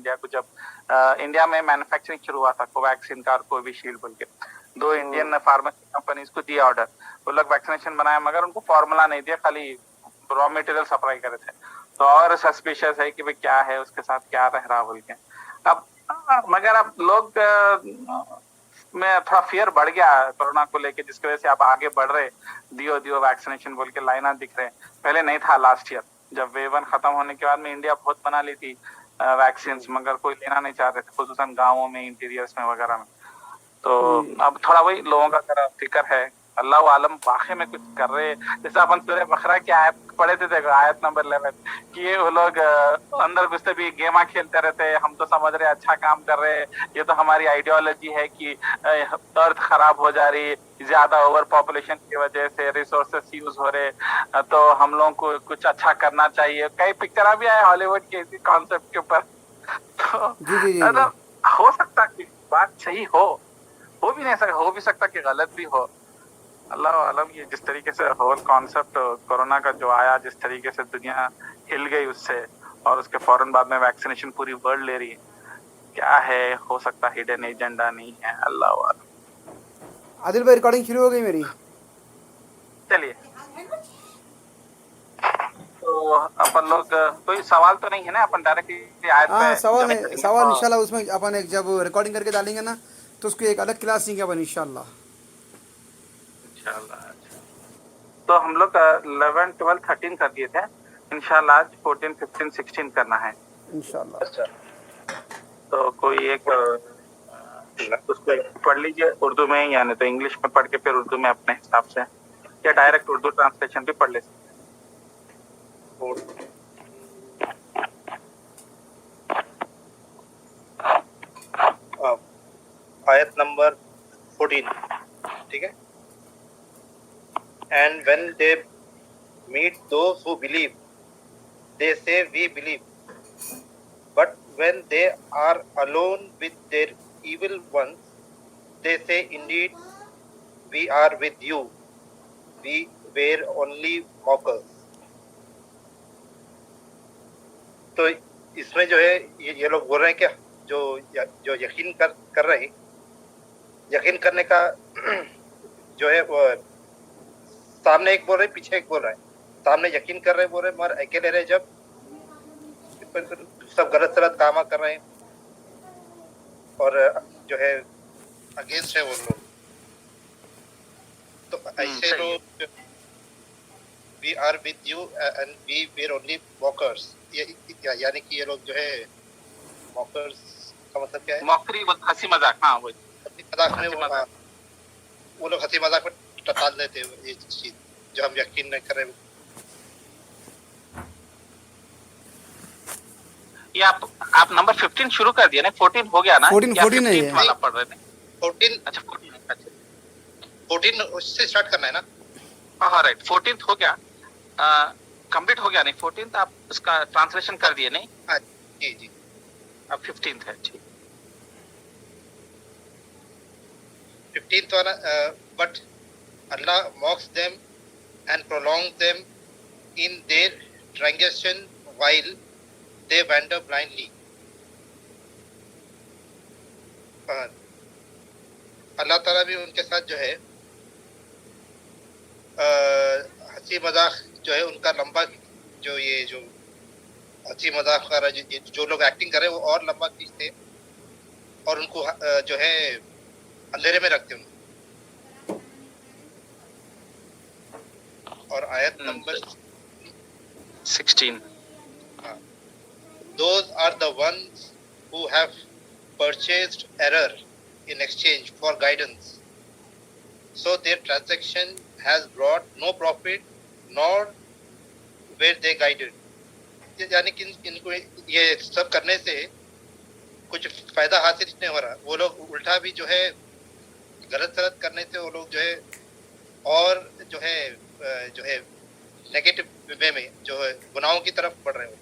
India को जब India में मैन्युफैक्चरिंग शुरू हुआ था कोवैक्सीन का और कोविशील्ड बोल के, 2 इंडियन फार्मेसी कंपनीज को दिया ऑर्डर, वो लोग वैक्सीनेशन बनाया मगर उनको फॉर्मूला नहीं दिया, खाली रॉ मटेरियल सप्लाई करे थे। तो और सस्पिशियस है कि भाई क्या है उसके साथ, क्या रह रहा बोल के। अब मगर अब लोग में थोड़ा फियर बढ़ गया कोरोना को लेके, जिसकी वजह से आप आगे बढ़ रहे, दियो दियो वैक्सीनेशन बोल के लाइना दिख रहे। पहले नहीं था, लास्ट ईयर जब वेव 1 खत्म होने के बाद में इंडिया बहुत बना ली थी वैक्सीन, मगर कोई लेना नहीं चाह रहे थे, खुसूसन गाँवों में, इंटीरियर्स में वगैरह में। तो अब थोड़ा वही लोगों का जरा फिक्र है। अल्लाह आलम वाकई में कुछ कर रहे, जैसे अपन सूरह बकरा की आयत पढ़े थे, देखो आयत नंबर 11 कि ये वो लोग अंदर घुसते भी गेमा खेलते रहते हैं, हम तो समझ रहे अच्छा काम कर रहे हैं, ये तो हमारी आइडियोलॉजी है कि अर्थ खराब हो जा रही, ज्यादा ओवर पॉपुलेशन की वजह से रिसोर्सेस यूज हो रहे, तो हम लोगों को कुछ अच्छा करना चाहिए। कई पिक्चर भी आए हॉलीवुड के इसी कॉन्सेप्ट के ऊपर। तो जी जी जी मतलब हो सकता कि बात सही हो भी नहीं सकता, हो भी सकता कि गलत भी हो। अल्लाह आलम। ये जिस तरीके से होल कॉन्सेप्ट कोरोना का जो आया, जिस तरीके से दुनिया हिल गई उससे, और उसके फौरन बाद में वैक्सीनेशन पूरी वर्ल्ड ले रही है, क्या है, हो सकता हिडन एजेंडा नहीं है, अल्लाह आलम। आदिल भाई रिकॉर्डिंग शुरू हो गई मेरी? चलिए, तो अपन लोग कोई सवाल तो नहीं है ना, अपन डायरेक्टली आयत पे हाँ, सवाल जंप नहीं, करेंगे। सवाल इंशाल्लाह उसमें अपन एक जब रिकॉर्डिंग करके डालेंगे ना तो उसको एक अलग क्लास देंगे अपन इंशाल्लाह। इंशाल्लाह। तो हम लोग 11, 12, 13 कर दिए थे, इंशाल्लाह आज 14, 15, 16 करना है इंशाल्लाह। अच्छा। तो कोई एक उसको पढ़ लीजिए उर्दू में, या नहीं तो इंग्लिश में पढ़ के फिर उर्दू में अपने हिसाब से, या डायरेक्ट उर्दू ट्रांसलेशन भी पढ़ ले सकते हैं। आयत नंबर 14, ठीक है। And when they meet those who believe, they say we believe. But when they are alone with their evil ones, they say indeed we are with you. We were only mockers. तो इसमें जो है ये लोग बोल रहे हैं कि जो यकीन कर रहे हैं, यकीन करने का जो है वो सामने एक बोल रहे, पीछे एक बोल रहा है। सामने यकीन कर रहे बोल रहे, मगर अकेले रहे जब सब गलत सलत काम कर रहे हैं, और जो है अगेंस्ट है वो लोग। तो ऐसे लोग we are with you and we were only walkers, यानी कि ये लोग जो है मॉकर्स का मतलब क्या है? मॉकरी, हंसी मजाक। हाँ, वो मजाक में वो लोग हंसी मजाक में टाल देते हैं ये चीज जो हम यकीन नहीं कर रहे। ये आप नंबर 15 शुरू कर दिया ना, 14 हो गया ना? 14 नहीं है वाला पढ़ रहे थे। 14, अच्छा 14 उससे स्टार्ट करना है ना? हाँ राइट, 14 हो गया, कंप्लीट हो गया नहीं 14, आप उसका ट्रांसलेशन कर दिए नहीं? हाँ जी जी, अब 15 है। ठीक, 15 वाला, but Allah mocks them and prolongs them in their transgression while they wander blindly. अल्लाह ताला भी उनके साथ जो है हंसी मजाक जो है उनका लंबा, जो हंसी मजाक कर रहे जो लोग एक्टिंग कर रहे हैं वो और लंबा खींचते और उनको जो है अंधेरे में रखते हैं। और आयत number 16, those are the ones who have purchased error in exchange for guidance, so their transaction has brought no profit nor were they guided. यानी कि इनको ये सब करने से कुछ फायदा हासिल नहीं हो रहा, वो लोग उल्टा भी जो है गलत सलत करने से वो लोग जो है और जो है नेगेटिव वे में जो है गुनाहों की तरफ बढ़ रहे हो।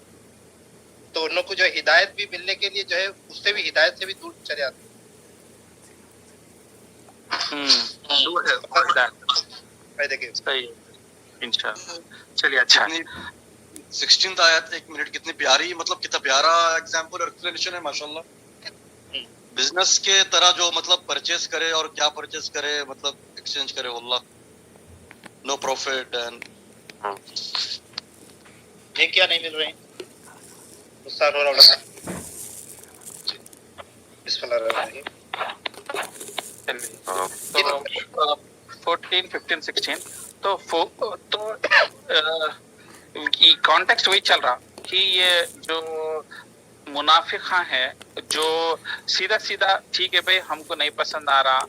तो उन लोग को जो हिदायत भी मिलने के लिए जो है उससे भी हिदायत से भी दूर चले आते दूर है। देखिए सही, इंशाल्लाह। चलिए, अच्छा 16th आयत 1 मिनट, कितनी प्यारी, मतलब कितना प्यारा एग्जाम्पल और एक्सप्लेनेशन है माशाल्लाह। बिजनेस के तरह जो मतलब परचेस करे और क्या परचेस करे, मतलब एक्सचेंज करे, वल्लाह नो प्रॉफिट एंड ये क्या नहीं मिल रहे, नुकसान हो रहा है। बिस्मिल्लाह। तो 14, 15, 16 तो कॉन्टेक्स्ट वही चल रहा कि ये जो मुनाफिक है, जो सीधा सीधा ठीक है भाई हमको नहीं पसंद आ रहा,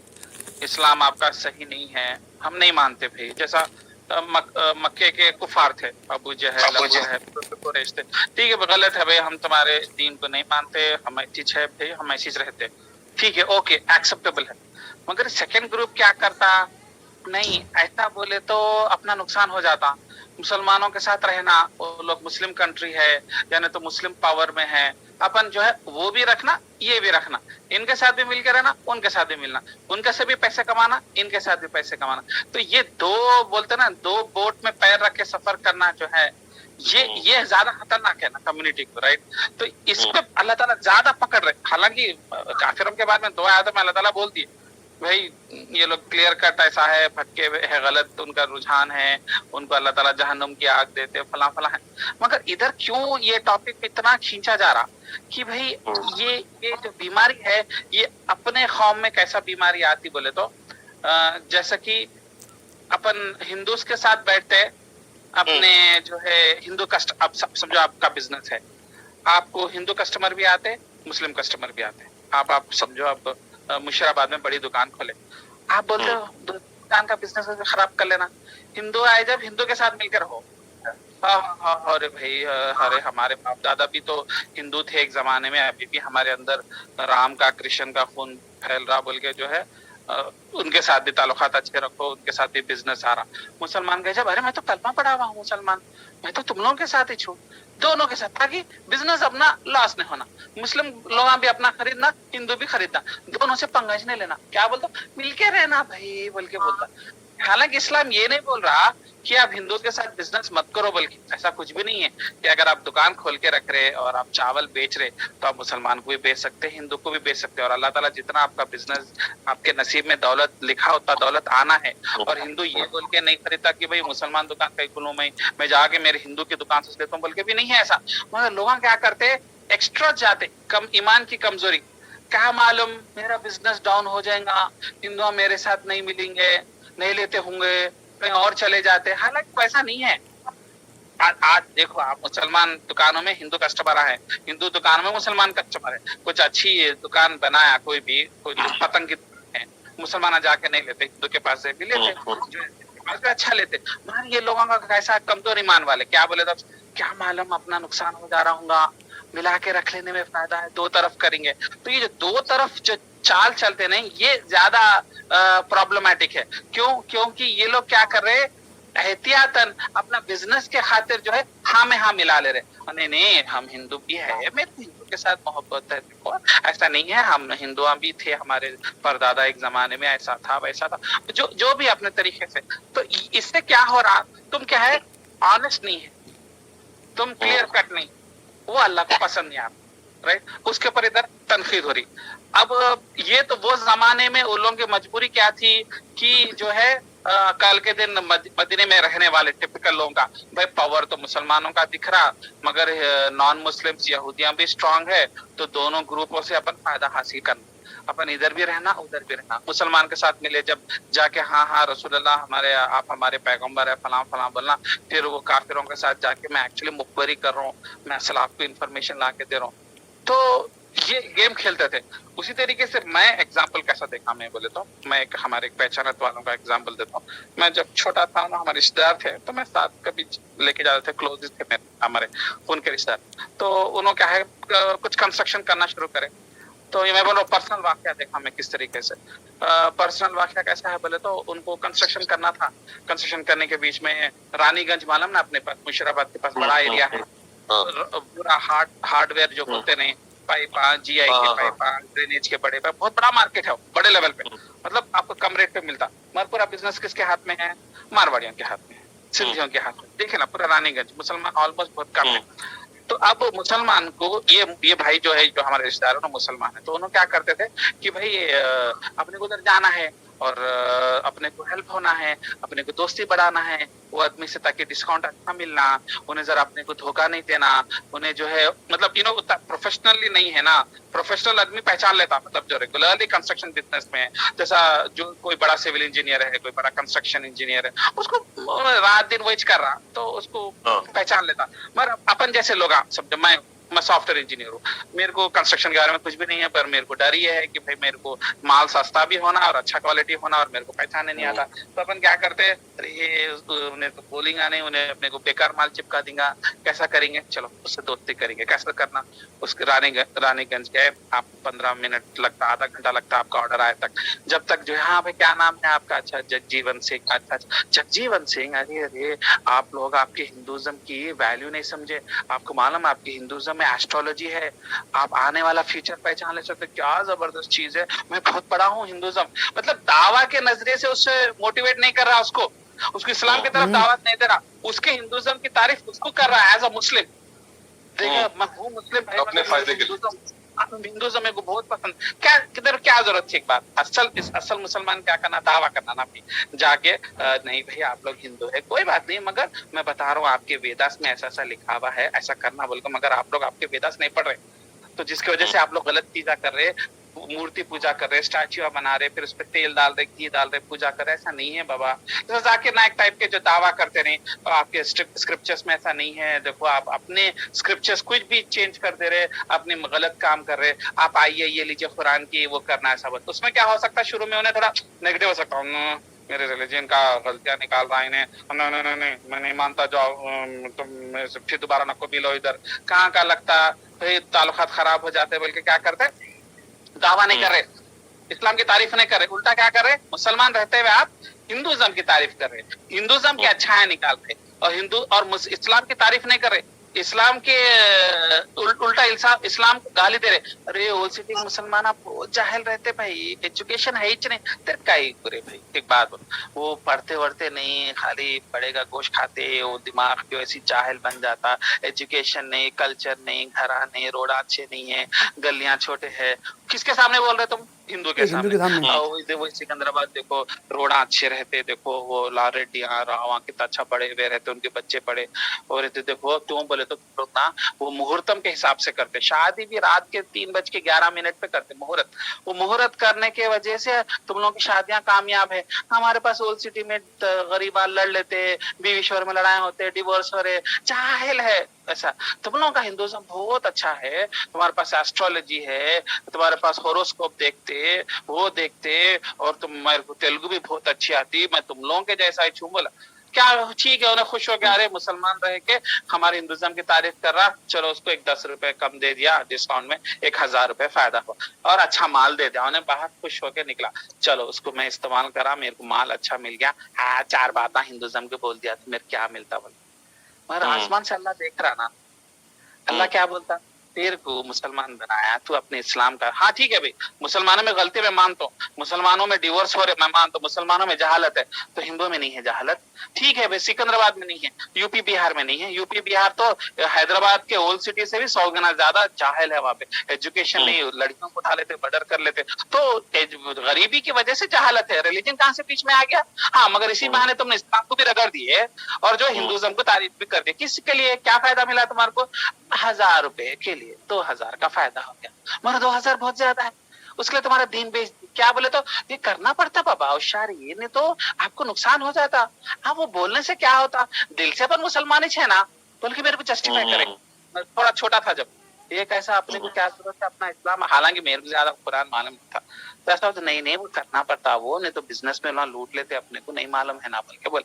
इस्लाम आपका सही नहीं है, हम नहीं मानते भाई, जैसा मक्के के कुफार थे, अबू जहल कुरैश थे, ठीक है गलत है भाई, हम तुम्हारे दीन को नहीं मानते, हम ऐसी है भाई, हम ऐसी रहते, ठीक है ओके एक्सेप्टेबल है। मगर सेकंड ग्रुप क्या करता, नहीं ऐसा बोले तो अपना नुकसान हो जाता, मुसलमानों के साथ रहना, वो लोग मुस्लिम कंट्री है यानी तो मुस्लिम पावर में है, अपन जो है वो भी रखना ये भी रखना, इनके साथ भी मिलकर रहना उनके साथ भी मिलना, उनके से भी पैसे कमाना इनके साथ भी पैसे कमाना। तो ये दो बोलते ना, दो बोट में पैर रख के सफर करना जो है ये ज्यादा खतरनाक है ना कम्युनिटी को, राइट। तो इस पे अल्लाह ताला ज्यादा पकड़ रहे, हालांकि काफिरों के बारे में दो आयतों में अल्लाह ताला बोल दिए भाई ये लोग क्लियर कट ऐसा है, भटके हुए है, गलत उनका रुझान है, उनको अल्लाह ताला जहन्नुम की आग देते फला फला है। मगर इधर क्यों ये टॉपिक इतना खींचा जा रहा कि भाई ये जो बीमारी है ये अपने कौम में कैसा बीमारी आती बोले तो जैसा कि अपन हिंदूस के साथ बैठते, अपने जो है हिंदू कस्टमर, अब समझो आपका बिजनेस है, आपको हिंदू कस्टमर भी आते मुस्लिम कस्टमर भी आते, आप समझो आप मुशीराबाद में बड़ी दुकान खोले, आप बोलते हो दुकान का बिजनेस खराब कर लेना, हिंदू आए जब हिंदू के साथ मिलकर हो, हाँ अरे भाई अरे हमारे बाप दादा भी तो हिंदू थे एक जमाने में, अभी भी हमारे अंदर राम का कृष्ण का खून फैल रहा बोल के जो है उनके साथ भी ताल्लुकात अच्छे रखो, उनके साथ भी बिजनेस आ रहा। मुसलमान कहे जब अरे मैं तो कलमा पढ़ा हुआ हूँ मुसलमान, मैं तो तुम लोगों के साथ ही छू, दोनों के साथ, ताकि बिजनेस अपना लॉस नहीं होना, मुस्लिम लोग भी अपना खरीदना हिंदू भी खरीदना, दोनों से पंगा नहीं लेना, क्या बोलता मिलके रहना भाई बोल के बोलता। हालांकि इस्लाम ये नहीं बोल रहा कि आप हिंदू के साथ बिजनेस मत करो, बल्कि ऐसा कुछ भी नहीं है कि अगर आप दुकान खोल के रख रहे और आप चावल बेच रहे तो आप मुसलमान को भी बेच सकते हैं, हिंदू को भी बेच सकते हैं, और अल्लाह ताला जितना आपका बिजनेस आपके नसीब में दौलत लिखा होता दौलत आना है। और हिंदू ये बोल के नहीं खरीदता कि भाई मुसलमान दुकान कहीं खुलूं मैं जाके मेरे हिंदू की दुकान से लेता हूँ बोल के भी नहीं है ऐसा। मगर लोग क्या करते एक्स्ट्रा जाते, कम ईमान की कमजोरी, क्या मालूम मेरा बिजनेस डाउन हो जाएगा, हिंदू मेरे साथ नहीं मिलेंगे, नहीं लेते होंगे, कहीं और चले जाते, हालांकि वैसा नहीं है। आज देखो आप मुसलमान दुकानों में हिंदू कस्टमर है, हिंदू दुकान में मुसलमान कस्टमर है, कुछ अच्छी दुकान बनाया कोई भी, कोई पतंग की है, मुसलमान जाके नहीं लेते, हिंदू के पास से भी लेते, जो अच्छा लेते। मगर ये लोगों का कैसा कमजोर ईमान वाले क्या बोले तो क्या मालूम अपना नुकसान हो जा रहा होगा, मिला के रख लेने में फायदा है, दो तरफ करेंगे। तो ये जो दो तरफ जो चाल चलते नहीं ये ज्यादा प्रॉब्लमेटिक है। क्योंकि ये लोग क्या कर रहे एहतियातन अपना बिजनेस के खातिर जो है हाँ में हाँ मिला ले रहे, नहीं हम हिंदू भी है, मेरे हिंदू के साथ मोहब्बत है, देखो ऐसा नहीं है, हम हिंदू भी थे, हमारे परदादा एक जमाने में ऐसा था वैसा था, जो भी अपने तरीके से। तो इससे क्या हो रहा, तुम क्या है ऑनेस्ट नहीं है, तुम क्लियर कट नहीं, वो अल्लाह को पसंद नहीं आता, राइट। उसके ऊपर इधर तनकीद हो रही। अब ये तो वो जमाने में उन लोगों की मजबूरी क्या थी कि जो है कल के दिन मदीने में रहने वाले टिपिकल लोगों का भाई पावर तो मुसलमानों का दिख रहा, मगर नॉन मुस्लिम्स यहूदियां भी स्ट्रांग है, तो दोनों ग्रुपों से अपन फायदा हासिल करना, अपन इधर भी रहना उधर भी रहना। मुसलमान के साथ मिले जब जाके हाँ रसूलुल्लाह हमारे आप हमारे पैगंबर है फलां फलां बोलना, फिर वो काफिरों के साथ जाके मैं एक्चुअली मुखबरी कर रहा हूँ, मैं असल आपको इन्फॉर्मेशन ला के दे रहा हूँ। तो ये गेम खेलते थे। उसी तरीके से मैं एग्जाम्पल कैसा देखा, मैं बोले तो मैं एक हमारे एक पहचानत वालों का एग्जाम्पल देता हूँ। मैं जब छोटा था ना, हमारे रिश्तेदार थे तो मैं साथ कभी लेके जाते थे, क्लोज थे मेरे हमारे उनके रिश्तेदार। तो उन्होंने क्या है कुछ कंस्ट्रक्शन करना शुरू करे, तो ये मैं बोल रहा हूँ पर्सनल वाक्य देखा मैं किस तरीके से। पर्सनल वाक्य कैसा है बोले तो उनको कंस्ट्रक्शन करना था, कंस्ट्रक्शन करने के बीच में रानीगंज मालूम ना अपने पास मुशीराबाद के पास बड़ा एरिया है, पूरा हार्डवेयर जो बोलते नहीं, पाइपा GI के पाइपा ड्रेनेज के बड़े पाइप, बहुत बड़ा मार्केट है बड़े लेवल पे, मतलब आपको कम रेट पे मिलता। मगर पूरा बिजनेस किसके हाथ में है, मारवाड़ियों के हाथ में है। सिंधियों के हाथ में। देखे ना पूरा रानीगंज मुसलमान ऑलमोस्ट बहुत कम है। तो अब मुसलमान को ये भाई जो है, जो हमारे रिश्तेदार है मुसलमान है, तो उन्होंने क्या करते थे कि भाई अपने को उधर जाना है और अपने को हेल्प होना है, अपने को दोस्ती बढ़ाना है वो आदमी से, ताकि डिस्काउंट अच्छा मिलना, उन्हें जरा अपने को धोखा नहीं देना, उन्हें जो है मतलब प्रोफेशनली नहीं है ना, प्रोफेशनल आदमी पहचान लेता, मतलब जो रेगुलरली कंस्ट्रक्शन बिजनेस में है, जैसा जो कोई बड़ा सिविल इंजीनियर है, कोई बड़ा कंस्ट्रक्शन इंजीनियर है, उसको रात दिन वही कर रहा तो उसको पहचान लेता। मगर अपन जैसे लोग समझो, मैं सॉफ्टवेयर इंजीनियर हूँ, मेरे को कंस्ट्रक्शन के बारे में कुछ भी नहीं है, पर मेरे को डर ये है कि भाई मेरे को माल सस्ता भी होना और अच्छा क्वालिटी होना, और मेरे को पहचानने नहीं आता। तो अपन क्या करते हैं, अरे उन्हें तो बोलेंगे नहीं, उन्हें अपने को बेकार माल चिपका देंगे, कैसा करेंगे, चलो उससे दोस्ती करेंगे, कैसा करना, उसके रानीगंज गए आप, 15 मिनट लगता, आधा घंटा लगता आपका ऑर्डर आए तक, जब तक जो है, हाँ भाई क्या नाम है आपका, अच्छा जगजीवन सिंह, अच्छा जगजीवन सिंह, अरे आप लोग आपके हिंदुज्म की वैल्यू नहीं समझे, आपको मालूम है आपकी हिंदुज्म में एस्ट्रोलॉजी है, आप आने वाला फ्यूचर पहचान ले सकते, क्या जबरदस्त चीज है, मैं बहुत पढ़ा हूँ हिंदुज्म, मतलब दावा के नजरिए से उससे मोटिवेट नहीं कर रहा उसको इस्लाम की तरफ दावत नहीं दे रहा, उसके हिंदुज्म की तारीफ उसको कर रहा है एज अ मुस्लिम। देखिए मैं हूँ मुस्लिम भाई, अपने फायदे के लिए हिंदुज्म मेरे को बहुत पसंद, क्या किधर क्या जरूरत थी, एक बात असल मुसलमान क्या करना, दावा करना ना भी जाके, नहीं भाई आप लोग हिंदू है कोई बात नहीं, मगर मैं बता रहा हूँ आपके वेदास में ऐसा ऐसा लिखा हुआ है, ऐसा करना बोलकर, मगर आप लोग आपके वेदास नहीं पढ़ रहे, तो जिसकी वजह से आप लोग गलत चीजा कर रहे, मूर्ति पूजा कर रहे, स्टैच्यू बना रहे, फिर उस पर तेल डाल रहे, घी डाल रहे, पूजा कर रहे, ऐसा नहीं है बाबा। तो जाकिर नायक टाइप के जो दावा करते रहे, तो आपके स्क्रिप्चर्स में ऐसा नहीं है, देखो आप अपने स्क्रिप्चर्स कुछ भी चेंज कर दे रहे, अपने गलत काम कर रहे, आप आइए ये लीजिए कुरान की वो करना ऐसा, बस उसमें क्या हो सकता है, शुरू में उन्हें थोड़ा नेगेटिव हो सकता हूँ, मेरे रिलीजन का गलतियां निकाल रहा है इन्हें, नहीं मैं नहीं मानता, जाओ तुम फिर दोबारा न को मिलो इधर, कहाँ का लगता भाई ताल्लुकात खराब हो जाते, बल्कि क्या करते, दावा नहीं कर रहे, इस्लाम की तारीफ नहीं कर रहे, उल्टा क्या कर रहे, मुसलमान रहते हुए आप हिंदुज्म की तारीफ कर रहे, हिंदुज्म की अच्छाई निकाल रहे, और हिंदू और इस्लाम की तारीफ नहीं कर रहे, इस्लाम के उल्टा इस्लाम को गाली दे रहे, अरे ओल्ड सिटी के मुसलमान आप बहुत जाहिल रहते भाई, एजुकेशन है ही नहीं, तेरे का ही पूरे भाई, एक बात बोलो, वो पढ़ते वढ़ते नहीं, खाली पढ़ेगा गोश्त खाते, वो दिमाग जो ऐसी जाहिल बन जाता, एजुकेशन नहीं, कल्चर नहीं, घरा नहीं, रोड अच्छे नहीं है, गलियां छोटे है, किसके सामने बोल रहे तुम, हिंदू के सामने। वो सिकंदराबाद देखो रोड अच्छे रहते, देखो वो लाल रेड्डी वहाँ कितना अच्छा पढ़े हुए रहते, उनके बच्चे पढ़े, और देखो तुम बोले तो ना वो मुहूर्तम के हिसाब से करते, शादी भी रात के 3:11 पे करते मुहूर्त, वो मुहूर्त करने के वजह से तुम लोगों की शादियां कामयाब है। हमारे पास ओल्ड सिटी में गरीब लड़ लेते, बीवी शोहर में लड़ाई होते, डिवोर्स हो रहे, जाहिल है ऐसा। तुम लोगों का हिंदुज्म बहुत अच्छा है, तुम्हारे पास एस्ट्रोलॉजी है, तुम्हारे पास होरोस्कोप देखते, वो देखते, और मेरे को तेलुगु भी बहुत अच्छी आती, मैं तुम लोगों के जैसा ही छू, बोला क्या ठीक है, उन्हें खुश हो गया, अरे मुसलमान रह के हमारे हिंदुज्म की तारीफ कर रहा, चलो उसको एक 10 रुपए कम दे दिया डिस्काउंट में, 1000 रुपए फायदा हुआ, और अच्छा माल दे दिया, उन्हें बाहर खुश होके निकला, चलो उसको मैं इस्तेमाल करा, मेरे को माल अच्छा मिल गया, हाँ 4 बात हिंदुज्म के बोल दिया तो मेरे क्या मिलता बोला, मगर आसमान से अल्लाह देख रहा ना, अल्लाह क्या बोलता, तेरे को मुसलमान बनाया, तू अपने इस्लाम का, हाँ ठीक है भाई मुसलमानों में गलती मैं मानता हूँ, मुसलमानों में डिवोर्स हो रहे मैं मानता हूँ, मुसलमानों में जहालत है, तो हिंदुओं में नहीं है जहालत, ठीक है भाई सिकंदराबाद में नहीं है, यूपी बिहार में नहीं है, यूपी बिहार तो हैदराबाद के ओल्ड सिटी से भी 100 गुना ज्यादा जाहिल है, वहां पे एजुकेशन नहीं, लड़कियों को उठा लेते, मर्डर कर लेते, तो गरीबी की वजह से जहालत है, रिलीजन कहाँ से बीच में आ गया, हाँ मगर इसी बहाने तुमने इस्लाम को भी रगड़ दिए और जो हिंदुज्म को तारीफ भी कर दी, किसके लिए क्या फायदा मिला तुम्हारे को, 1000 रुपए के लिए 2000 का फायदा हो गया, मगर 2000 बहुत ज्यादा है, उसके लिए तुम्हारा दीन बेच, क्या बोले तो ये करना पड़ता बाबा, होशियारी नहीं तो आपको नुकसान हो जाता, हाँ वो बोलने से क्या होता, दिल से अपन मुसलमान ही है ना, बोल के मेरे को जस्टिफाई करेंगे, थोड़ा छोटा था जब, ये कैसा अपने को क्या जरूरत है अपना इस्लाम, हालांकि मेरे को ज्यादा कुरान मालूम था, तो ऐसा होता नहीं वो करना पड़ता, वो नहीं तो बिजनेस में ना लूट लेते, अपने को नहीं मालूम है ना, बोल के बोल,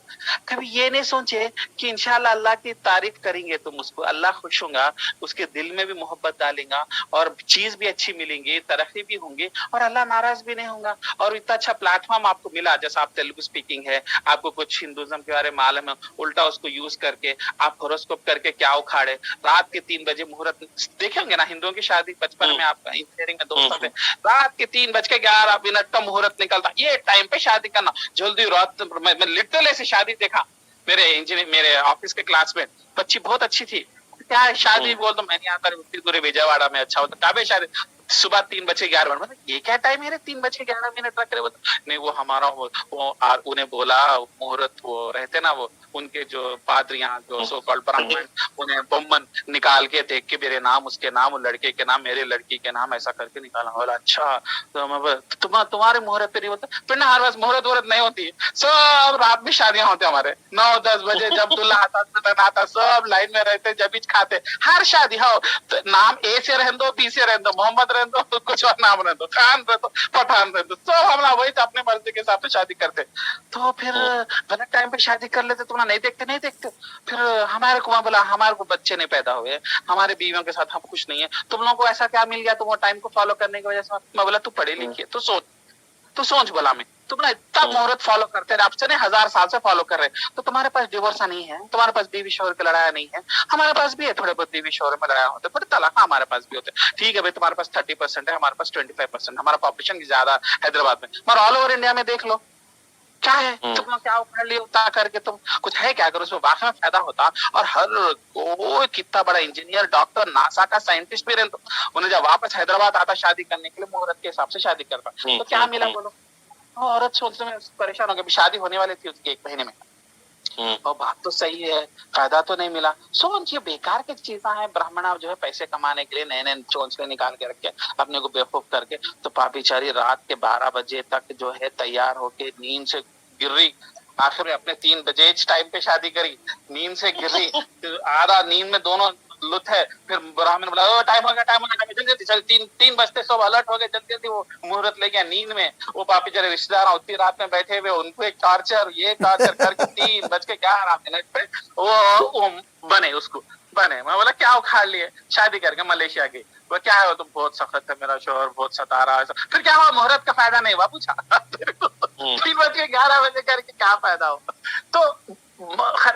कभी ये नहीं सोचे कि इंशाल्लाह अल्लाह की तारीफ करेंगे तुम उसको, अल्लाह खुश होगा, उसके दिल में भी मोहब्बत डालेगा, और चीज भी अच्छी मिलेंगी, तरक्की भी होंगी, और अल्लाह नाराज भी नहीं होगा, और इतना अच्छा प्लेटफॉर्म आपको मिला, जैसा आप तेलुगु स्पीकिंग है, आपको कुछ हिंदुज्म के बारे में मालूम है, उल्टा उसको यूज करके आप होरोस्कोप करके क्या उखाड़े, रात के 3 बजे मुहूर्त देखे होंगे ना, हिंदुओं की शादी बचपन में आपका इंजीनियरिंग में दोस्तों से, रात के 3:11 का मुहूर्त निकलता, ये टाइम पे शादी करना, जल्दी रात, मैं लिटरली ऐसी शादी देखा, मेरे इंजीनियर, मेरे ऑफिस के क्लासमेट, बच्ची बहुत अच्छी थी, क्या है शादी बोल तो मैं नहीं आता, उतनी दूर विजयवाड़ा में, अच्छा होता काबे शादी, सुबह 3:11 मतलब ये क्या टाइम है रे, 3:11 रख रहे हो, नहीं वो हमारा उन्हें बोला मुहूर्त, वो रहते ना वो उनके जो पादरियां जो सो कॉल्ड ब्राह्मण, उन्हें बम्मन निकाल के देख के मेरे नाम, उसके नाम, वो लड़के के नाम, मेरे लड़की के नाम, ऐसा करके निकाला। बोला अच्छा तो तुम्हारे मुहूर्त पे नहीं होता, फिर ना हर बस मुहूर्त वहूर्त नहीं होती, सब रात में शादियां होते हमारे 9-10 बजे, जब दूल्हा आता सब लाइन में रहते, जब खाते, हर शादी हो तो नाम ए से रहने दो, बी से रहने दो, मोहम्मद रहने दो, कुछ और नाम रहने दो, खान रहे दो, पठान रहे दो, सब हम वही तो अपने मर्जी के हिसाब से शादी करते। तो फिर गलत टाइम पे शादी कर लेते, तुम नहीं देखते। फिर हमारे को वहां बोला हमारे को बच्चे नहीं पैदा हुए, हमारे बीवियों के साथ हम खुश नहीं है, तुम लोगों को ऐसा क्या मिल गया तुम वो टाइम को फॉलो करने की वजह से? मैं बोला तू पढ़े लिखी है, तो सोच बोला मैं, तुम ना इतना मुहूर्त फॉलो करते रहे, आपसे नहीं 1000 साल से फॉलो कर रहे, तो तुम्हारे पास डिवोर्स नहीं है, तुम्हारे पास बीवी शोहर की लड़ाई नहीं है, हमारे पास भी है, थोड़े बहुत बीवी शोहर में लड़ाई होते, थोड़े तलाक हमारे पास भी होते। ठीक है भाई, तुम्हारे पास 30% है, हमारे पास 25%, हमारा पॉपुलेशन ज्यादा हैदराबाद में, मगर ऑल ओवर इंडिया में देख लो क्या है, तुम लोग क्या उखाड़ लिए उतार करके, तुम कुछ है क्या? अगर उसमें वाकई में फायदा होता, और हर कोई कितना बड़ा इंजीनियर, डॉक्टर, नासा का साइंटिस्ट भी रहे, तो उन्हें जब वापस हैदराबाद आता शादी करने के लिए, मुहूर्त के हिसाब से शादी करता, तो क्या मिला बोलो? औरत सोचने में परेशान हो गई, शादी होने वाली थी उसकी 1 महीने में, और बात तो सही है, फायदा तो नहीं मिला। सोच ये बेकार की चीजें हैं, ब्राह्मण जो है पैसे कमाने के लिए नए नए चोंचले निकाल के रखे, अपने को बेवकूफ करके, तो बेचारी रात के 12 बजे तक जो है तैयार होके नींद से गिर रही, आखिर में अपने 3 बजे टाइम पे शादी करी, नींद से गिर रही, आधा नींद में दोनों लुत है, फिर ब्राह्मण बोला टाइम हो गया, जल्दी चल, 3 बजते सब अलर्ट हो गए, जल्दी वो मुहूर्त ले गया नींद में, वो पापी जरे रिश्तेदार उतनी रात में बैठे हुए, उनको एक टॉर्चर करके 3:11 पे वो बने। मैं बोला क्या उखाड़ लिए, शादी करके मलेशिया गई, वो क्या है, वो तुम बहुत सख्त है, मेरा शोहर बहुत सता रहा है, फिर क्या हुआ, मुहूर्त का फायदा नहीं हुआ, पूछा 3:11 करके क्या फायदा हुआ? तो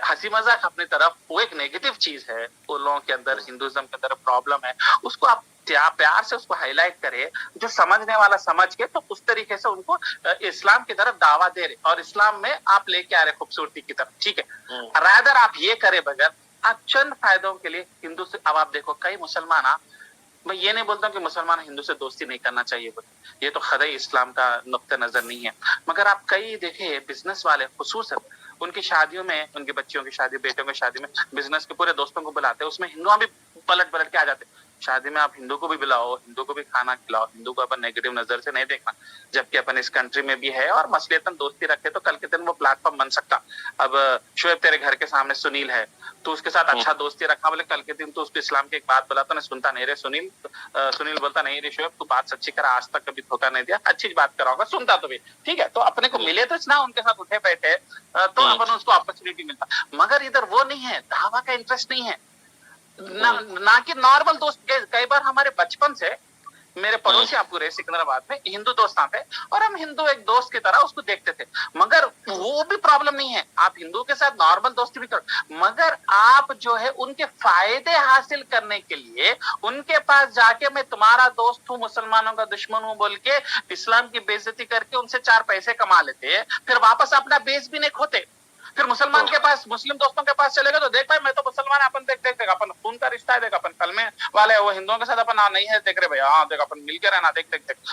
हंसी मजाक अपनी तरफ, वो एक नेगेटिव चीज है, वो लोगों के अंदर, हिंदुइज्म के अंदर प्रॉब्लम है, उसको आप प्यार से उसको हाईलाइट करे, जो समझने वाला समझ के, तो उस तरीके से उनको इस्लाम की तरफ दावा दे रहे, और इस्लाम में आप लेके आ रहे खूबसूरती की तरफ, ठीक है। रादर आप ये करे बगैर, आप चंद फायदों के लिए हिंदू से, अब आप देखो कई मुसलमान, मैं ये नहीं बोलता कि मुसलमान हिंदू से दोस्ती नहीं करना चाहिए, ये तो खदई इस्लाम का नुक्ता नजर नहीं है, मगर आप कई देखे बिजनेस वाले खुसूसन उनकी शादियों में, उनकी बच्चियों की शादी, बेटों की शादी में बिजनेस के पूरे दोस्तों को बुलाते हैं, उसमें हिंदुआ भी पलट के आ जाते। शादी में आप हिंदू को भी बुलाओ, हिंदू को भी खाना खिलाओ, हिंदू को अपन नेगेटिव नजर से नहीं देखना, जबकि अपन इस कंट्री में भी है, और मसलियतन दोस्ती रखे तो कल के दिन वो प्लेटफॉर्म बन सकता। अब शोएब तेरे घर के सामने सुनील है, तो उसके साथ अच्छा दोस्ती रखा, बोले कल के दिन तो उसको इस्लाम की एक बात बोला तो नहीं सुनता, नहीं रे सुनील, सुनील बोलता नहीं रे शोएब तू बात सच्ची करा, आज तक कभी धोखा नहीं दिया, अच्छी बात कराऊंगा, सुनता तो भी ठीक है, तो अपने को मिले तो ना उनके साथ उठे बैठे, तो अपन उसको अपॉर्चुनिटी मिलता, मगर इधर वो नहीं है, दावा का इंटरेस्ट नहीं है, ना कि नॉर्मल दोस्त। कई बार हमारे बचपन से मेरे पड़ोसी आपको रहे सिकंदराबाद में, हिंदू दोस्त थे, और हम हिंदू एक दोस्त की तरह उसको देखते थे, मगर वो भी प्रॉब्लम नहीं है, आप हिंदू के साथ नॉर्मल दोस्ती भी करो, मगर आप जो है उनके फायदे हासिल करने के लिए उनके पास जाके मैं तुम्हारा दोस्त हूँ, मुसलमानों का दुश्मन हूँ बोल के इस्लाम की बेइज्जती करके उनसे 4 पैसे कमा लेते, फिर वापस अपना बेस भी नहीं खोते, फिर मुसलमान के पास, मुस्लिम दोस्तों के पास चलेगा तो देख भाई मैं तो मुसलमान, अपन देख अपन खून का रिश्ता है, देख अपन कल में वाले वो हिंदुओं के साथ अपन नहीं है, देख रहे भैया, हाँ देख अपन मिल के रहना, देख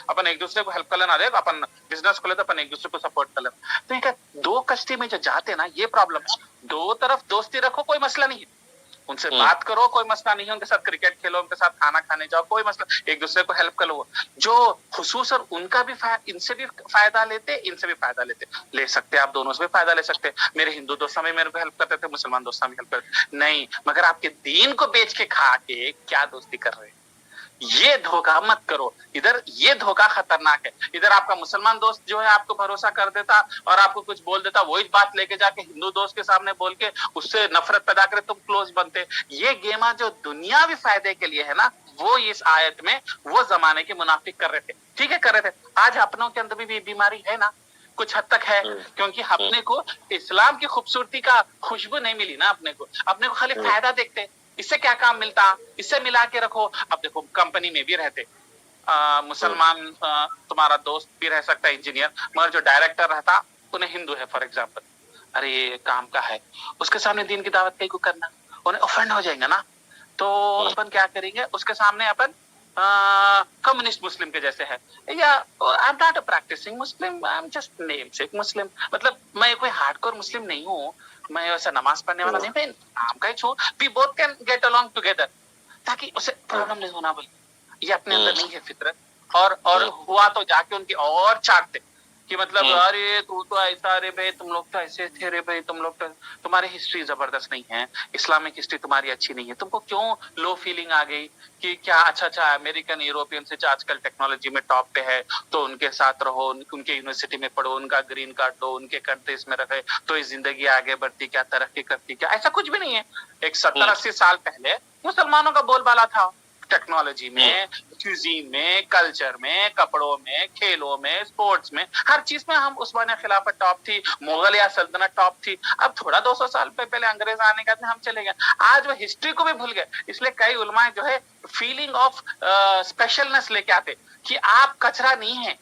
अपन एक दूसरे को हेल्प कर लेना, देख अपन बिजनेस खोले तो अपन एक दूसरे को सपोर्ट कर लेना। तो ये 2 कश्ती में जो जाते ना, ये प्रॉब्लम है, 2 तरफ दोस्ती रखो, कोई मसला नहीं है, उनसे बात करो, कोई मसला नहीं है, उनके साथ क्रिकेट खेलो, उनके साथ खाना खाने जाओ, कोई मसला, एक दूसरे को हेल्प करो, जो खुसूसन उनका भी इनसे भी फायदा लेते, इनसे भी फायदा ले सकते, आप दोनों से भी फायदा ले सकते। मेरे हिंदू दोस्तों में मेरे को हेल्प करते थे, मुसलमान दोस्तों में हेल्प करते नहीं, मगर आपके दीन को बेच के खा के क्या दोस्ती कर रहे हैं, ये धोखा मत करो, इधर ये धोखा खतरनाक है। इधर आपका मुसलमान दोस्त जो है आपको भरोसा कर देता और आपको कुछ बोल देता, वही बात लेके जाके हिंदू दोस्त के सामने बोल के उससे नफरत पैदा करे, तुम क्लोज बनते। ये गेमा जो दुनियावी फायदे के लिए है ना, वो इस आयत में वो जमाने के मुनाफिक कर रहे थे, ठीक है, कर रहे थे। आज अपनों के अंदर भी बीमारी है ना, कुछ हद तक है, क्योंकि अपने को इस्लाम की खूबसूरती का खुशबू नहीं मिली ना, अपने को खाली फायदा देखते, इससे क्या काम मिलता, इससे मिला के रखो। अब देखो कंपनी में भी रहते मुसलमान, तुम्हारा दोस्त भी रह सकता है इंजीनियर, मगर जो डायरेक्टर रहता उन्हें हिंदू है फॉर एग्जांपल, अरे ये काम का है, उसके सामने दीन की दावत कहीं को करना, उन्हें ऑफेंड हो जाएंगे ना। तो अपन क्या करेंगे, उसके सामने अपन कम्युनिस्ट मुस्लिम के जैसे है, या I am not a practising Muslim, I am just namesake Muslim, मतलब मैं कोई हार्डकोर मुस्लिम नहीं हूँ, मैं वैसा नमाज पढ़ने वाला नहीं, मैं नाम का ही छू, we both can get along together, ताकि उसे प्रॉब्लम नहीं होना। बोले ये अपने अंदर नहीं है फितरत, और हुआ तो जाके उनकी और चाटते कि मतलब अरे तू तो ऐसा, अरे भाई तुम लोग तो ऐसे थे, रे भाई तुम लोग तो, तुम्हारी हिस्ट्री जबरदस्त नहीं है, इस्लामिक हिस्ट्री तुम्हारी अच्छी नहीं है, तुमको क्यों लो फीलिंग आ गई कि क्या अच्छा अमेरिकन यूरोपियन से आजकल टेक्नोलॉजी में टॉप पे है तो उनके साथ रहो, उनके यूनिवर्सिटी में पढ़ो, उनका ग्रीन कार्ड लो, उनके करते इसमें रखे तो इस जिंदगी आगे बढ़ती क्या, तरक्की करती क्या, ऐसा कुछ भी नहीं है। एक 70-80 साल पहले मुसलमानों का बोलबाला था टेक्नोलॉजी में, क्यूजीन में, कल्चर में, कपड़ों में, खेलों में, स्पोर्ट्स में, हर चीज में हम उस्मानिया खिलाफत टॉप थी, मुगलिया सल्तनत टॉप थी। अब थोड़ा 200 साल पहले अंग्रेज आने के बाद हम चले गए, आज वो हिस्ट्री को भी भूल गए। इसलिए कई उलमा जो है फीलिंग ऑफ स्पेशलनेस लेके आते कि आप कचरा नहीं है,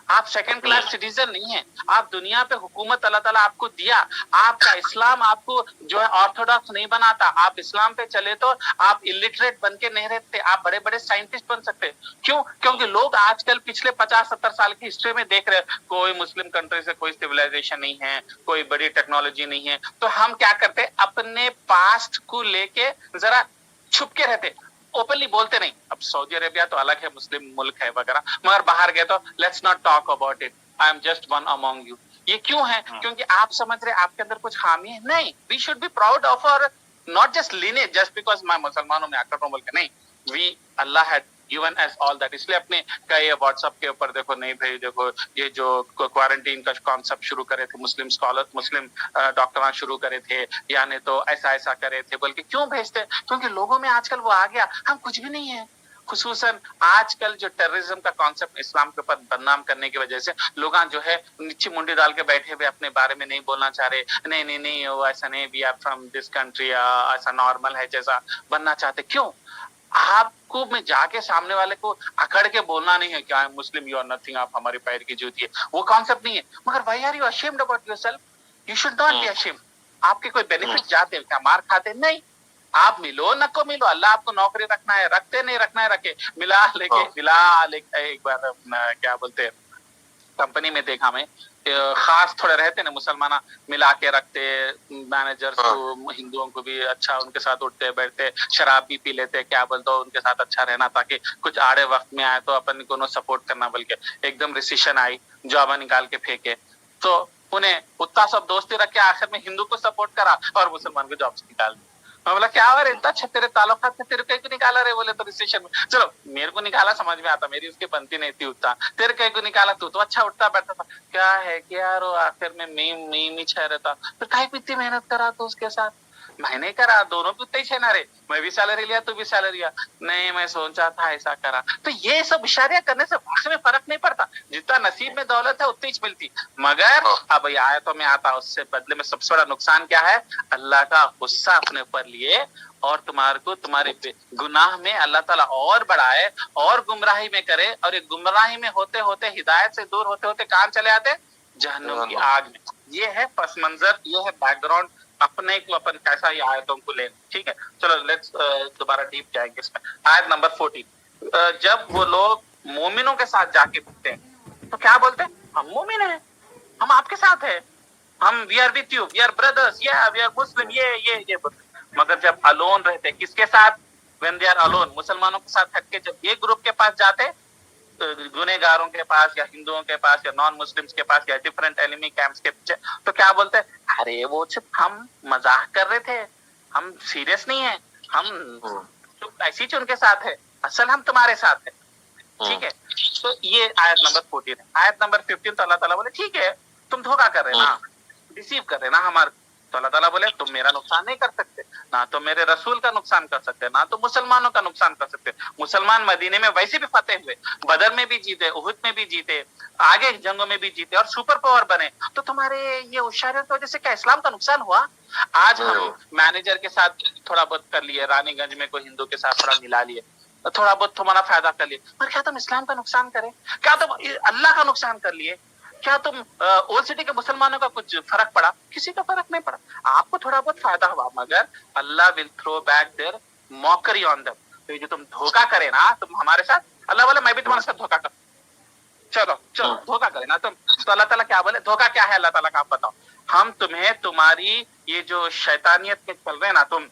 आप सेकंड क्लास सिटीजन नहीं है, आप दुनिया पे हुकूमत अल्लाह ताला आपको दिया, आपका इस्लाम आपको जो है ऑर्थोडॉक्स नहीं बनाता, आप इस्लाम पे चले तो आप इलिटरेट बन के नहीं रहते, आप बड़े बड़े साइंटिस्ट बन सकते। क्यों? क्योंकि लोग आजकल पिछले 50-70 साल की हिस्ट्री में देख रहे हैं कोई मुस्लिम कंट्री से कोई सिविलाइजेशन नहीं है, कोई बड़ी टेक्नोलॉजी नहीं है, तो हम क्या करते, अपने पास्ट को लेके जरा छुप के रहते, ओपनली बोलते नहीं। अब सऊदी अरेबिया तो अलग है, मुस्लिम मुल्क है वगैरह, मगर बाहर गए तो let's not talk about it, I am just one among you. ये क्यों है? क्योंकि आप समझ रहे आपके अंदर कुछ खामी है। नहीं, we should be proud of our not just lineage, just because मैं मुसलमानों में आकर बोल के नहीं, we Allah had given as all that। इसलिए अपने कई व्हाट्सएप के ऊपर देखो, नहीं भाई देखो ये जो क्वारंटीन का कॉन्सेप्ट शुरू करे थे मुस्लिम स्कॉलर, मुस्लिम डॉक्टर शुरू करे थे, यानी तो ऐसा करे थे बोल के क्यों भेजते? क्योंकि लोगों में आजकल वो आ गया, हम कुछ भी नहीं है। खुसूसन आजकल जो टेररिज्म का कॉन्सेप्ट इस्लाम के ऊपर बदनाम करने की वजह से लोग जो है नीचे मुंडी डाल के बैठे हुए अपने बारे में नहीं बोलना चाह रहे, नहीं वो ऐसा नहीं, we are from this country, ऐसा नॉर्मल है जैसा बनना चाहते। क्यों? आपको में जाके सामने वाले को अकड़ के बोलना नहीं है क्या मुस्लिम यू आर नथिंग, आप हमारे पैर की जूती है, वो कॉन्सेप्ट नहीं है। मगर why are you ashamed about yourself? You should not be ashamed. आपके कोई बेनिफिट जाते हैं क्या? मार खाते नहीं, आप मिलो न को मिलो, अल्लाह आपको नौकरी रखना है रखते, नहीं रखना है रखे, मिला लेके एक बार क्या बोलते हैं कंपनी में देखा मैं, खास थोड़े रहते ना मुसलमान मिला के रखते, मैनेजर्स को हिंदुओं को भी अच्छा, उनके साथ उठते बैठते, शराब भी पी लेते, क्या बोलते उनके साथ अच्छा रहना ताकि कुछ आड़े वक्त में आए तो अपन को सपोर्ट करना, बल्कि एकदम रिसेशन आई जॉब निकाल के फेंके तो उन्हें उतना सब दोस्ती रख के आखिर में हिंदू को सपोर्ट करा और मुसलमान को जॉब से निकाल दिया। मैं बोला क्या हो रहा है, इतना अच्छा तेरे ताल्लुकात में तेरे कहीं को निकाला रे? बोले तो रिसेशन में, चलो मेरे को निकाला समझ में आता, मेरी उसकी बनती नहीं थी उतना, तेरे कहीं को निकाला तू तो अच्छा उठता बैठता था, क्या है कि यार वो आखिर में मी छह रहता, फिर काहे को इतनी मेहनत करा तो उसके साथ? मैंने करा, दोनों भी उतना ही छेना रे, मैं भी सैलरी लिया तू भी सैलरी लिया, नहीं मैं सोचा था ऐसा करा। तो ये सब इशारे करने से वाकई में फर्क नहीं पड़ता, जितना नसीब में दौलत है उतनी ही मिलती। मगर अब ये आयतों में आता, उससे बदले में सबसे बड़ा नुकसान क्या है? अल्लाह का गुस्सा अपने ऊपर लिए और तुम्हारे को तुम्हारे गुनाह में अल्लाह ताला और बढ़ाए और गुमराही में करे, और ये गुमराही में होते होते, हिदायत से दूर होते होते कहां चले आते? जहन्नुम की आग में। ये है पस मंजर, ये है बैकग्राउंड, अपने को अपन कैसा ये आयतों को लेना। ठीक है, चलो लेट्स दोबारा डीप जाएंगे इसमें। आयत नंबर 14, जब वो लोग मोमिनों के साथ जाके पूछते हैं तो क्या बोलते हैं? हम मोमिन हैं, हम आपके साथ हैं, हम we are with you, we are brothers, या वी आर मुस्लिम, ये बोलते। मगर जब अलोन रहते, किसके साथ? व्हेन दे आर अलोन, मुसलमानों के साथ हटके जब ये ग्रुप के पास जाते, गुनेगारों के पास या हिंदुओं के पास या नॉन मुस्लिम्स के पास या डिफरेंट एनिमी कैंप्स के पीछे, तो क्या बोलते हैं? अरे वो सिर्फ हम मजाक कर रहे थे, हम सीरियस नहीं है, हम तो ऐसी ही उनके साथ है, असल हम तुम्हारे साथ है। ठीक है, तो ये आयत नंबर 14 है। आयत नंबर 15 तो अल्लाह ताला बोले ठीक है तुम धोखा कर रहे ना, डिसीव कर रहे ना हमारे, तो अल्लाह ताला बोले तुम मेरा नुकसान नहीं कर सकते, ना तो मेरे रसूल का नुकसान कर सकते, ना तो मुसलमानों का नुकसान कर सकते। मुसलमान मदीने में वैसे भी फतेह हुए, बदर में भी जीते, उहुद में भी जीते, आगे जंगों में भी जीते और सुपर पावर बने, तो तुम्हारे ये होशियारियों की वजह से क्या इस्लाम का नुकसान हुआ? आज हम मैनेजर के साथ थोड़ा बहुत कर लिए, रानीगंज में कोई हिंदू के साथ थोड़ा मिला लिए, थोड़ा बहुत तुम्हारा फायदा कर लिए, पर क्या तुम इस्लाम का नुकसान करें? क्या तुम अल्लाह का नुकसान कर लिए? क्या तुम ओल्ड सिटी के मुसलमानों का कुछ फर्क पड़ा? किसी का फर्क नहीं पड़ा। आपको थोड़ा बहुत फायदा हुआ, मगर Allah will throw back their mockery on them. तो ये जो तुम धोखा करे ना तुम हमारे साथ, अल्लाह बोले मैं भी तुम्हारे साथ धोखा कर, चलो चलो धोखा करे ना तुम। तो अल्लाह ताला क्या बोले, धोखा क्या है अल्लाह ताला का आप बताओ। हम तुम्हें तुम्हारी ये जो शैतानियत के चल रहे ना तुम,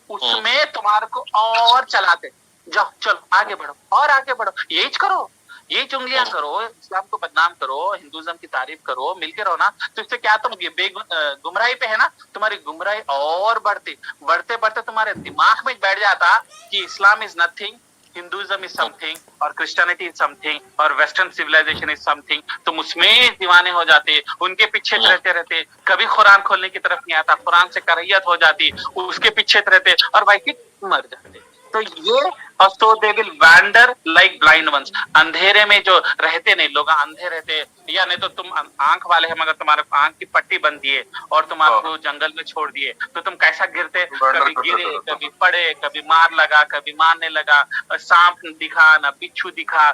उसमें तुम्हारे को और चलाते, जाओ चलो आगे बढ़ो और आगे बढ़ो, यही करो, यही चुंगलियां करो, इस्लाम को बदनाम करो, हिंदुइज्म की तारीफ करो, मिलके रहो ना। तो इससे क्या तुम गुमराही पे है ना, तुम्हारी गुमराही और बढ़ती बढ़ते बढ़ते तुम्हारे दिमाग में बैठ जाता कि Islam is nothing, Hinduism is something, और क्रिश्चियनिटी इज समथिंग, और वेस्टर्न सिविलाइजेशन इज समथिंग। तुम उसमें दीवाने हो जाते, उनके पीछे रहते रहते, कभी कुरान खोलने की तरफ नहीं आता, कुरान से करहियत हो जाती, उसके पीछे रहते और वही मर जाते। तो ये so they will wander like blind ones. अंधेरे में जो रहते नहीं लोग, अंधे रहते, या नहीं तो तुम आंख वाले हैं मगर तुम्हारे आंख की पट्टी बंद दिए और तुम्हारे जंगल में छोड़ दिए, तो तुम कैसा गिरते, कभी गिरे, कभी पड़े, कभी मार लगा, कभी मारने लगा, सांप दिखा ना बिच्छू दिखा,